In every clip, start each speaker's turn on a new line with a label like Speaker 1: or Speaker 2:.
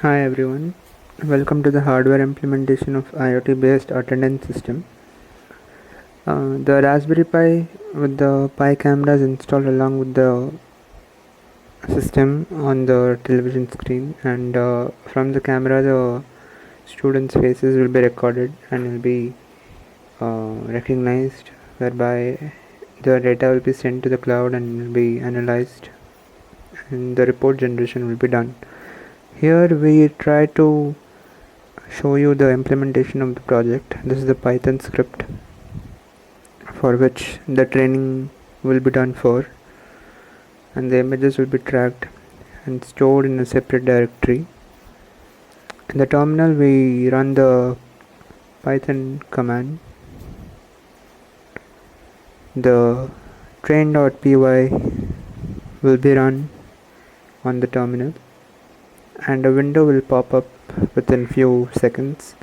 Speaker 1: Hi everyone, welcome to the hardware implementation of IoT based attendance system. The Raspberry Pi with the PiCamera is installed along with the system on the television screen, and from the camera the students' faces will be recorded and will be recognized, whereby the data will be sent to the cloud and will be analyzed and the report generation will be done. Here we try to show you the implementation of the project. This is the Python script for which the training will be done for, and the images will be tracked and stored in a separate directory. In the terminal we run the Python command. The train.py will be run on the terminal and a window will pop up within few seconds,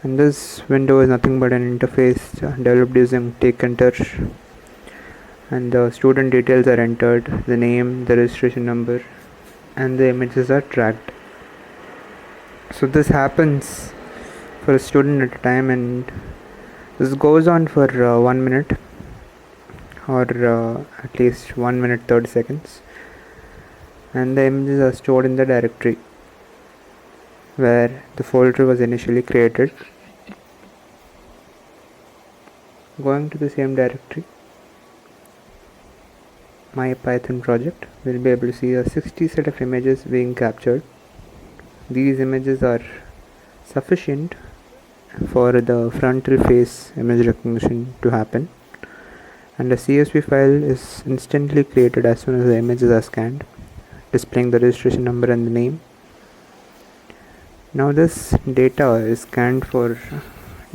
Speaker 1: and this window is nothing but an interface developed using tkinter, and the student details are entered, the name, the registration number, and the images are tracked. So this happens for a student at a time, and this goes on for 1 minute or at least 1 minute 30 seconds, and the images are stored in the directory where the folder was initially created. Going to the same directory, my Python project, we'll be able to see a 60 set of images being captured. These images are sufficient for the frontal face image recognition to happen, and a CSV file is instantly created as soon as the images are scanned, displaying the registration number and the name. Now this data is scanned for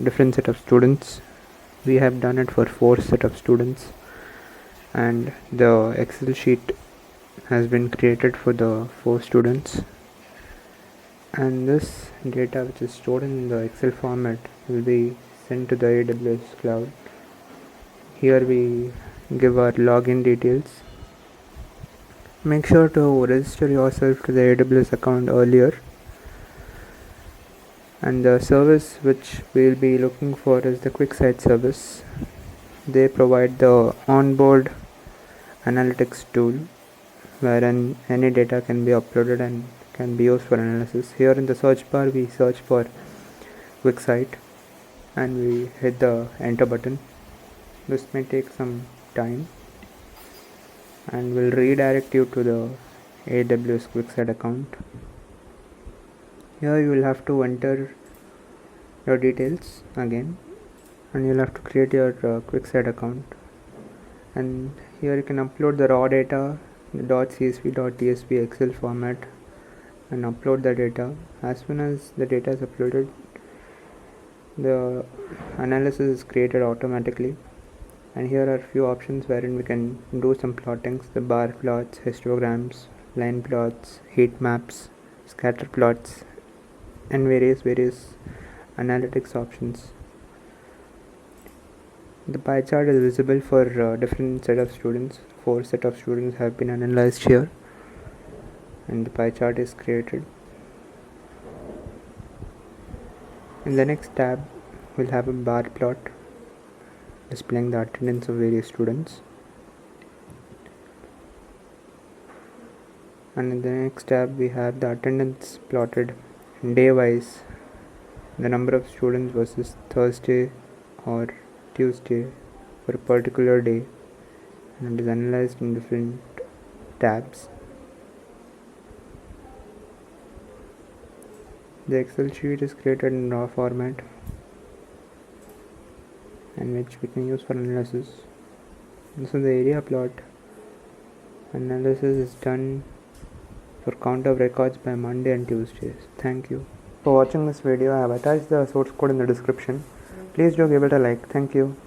Speaker 1: different set of students. We have done it for 4 set of students, and the Excel sheet has been created for the 4 students, and this data, which is stored in the Excel format, will be sent to the AWS Cloud. Here we give our login details. Make sure to register yourself to the AWS account earlier, and the service which we will be looking for is the Quicksight service. They provide the onboard analytics tool wherein any data can be uploaded and can be used for analysis. Here in the search bar we search for Quicksight and we hit the enter button. This may take some time and will redirect you to the AWS Quicksight account. Here you will have to enter your details again, and you'll have to create your Quicksight account, and here you can upload the raw data, the .csv, .tsv Excel format, and upload the data. As soon as the data is uploaded, the analysis is created automatically, and here are few options wherein we can do some plottings: the bar plots, histograms, line plots, heat maps, scatter plots, and various analytics options. The pie chart is visible for different set of students. 4 set of students have been analyzed here, and the pie chart is created. In the next tab, we'll have a bar plot displaying the attendance of various students, and in the next tab we have the attendance plotted day wise, the number of students versus Thursday or Tuesday for a particular day, and it is analyzed in different tabs. The Excel sheet is created in raw format and which we can use for analysis. This is the area plot. Analysis is done for count of records by Monday and Tuesdays. Thank you for watching this video. I have attached the source code in the description. Please do give it a like. Thank you.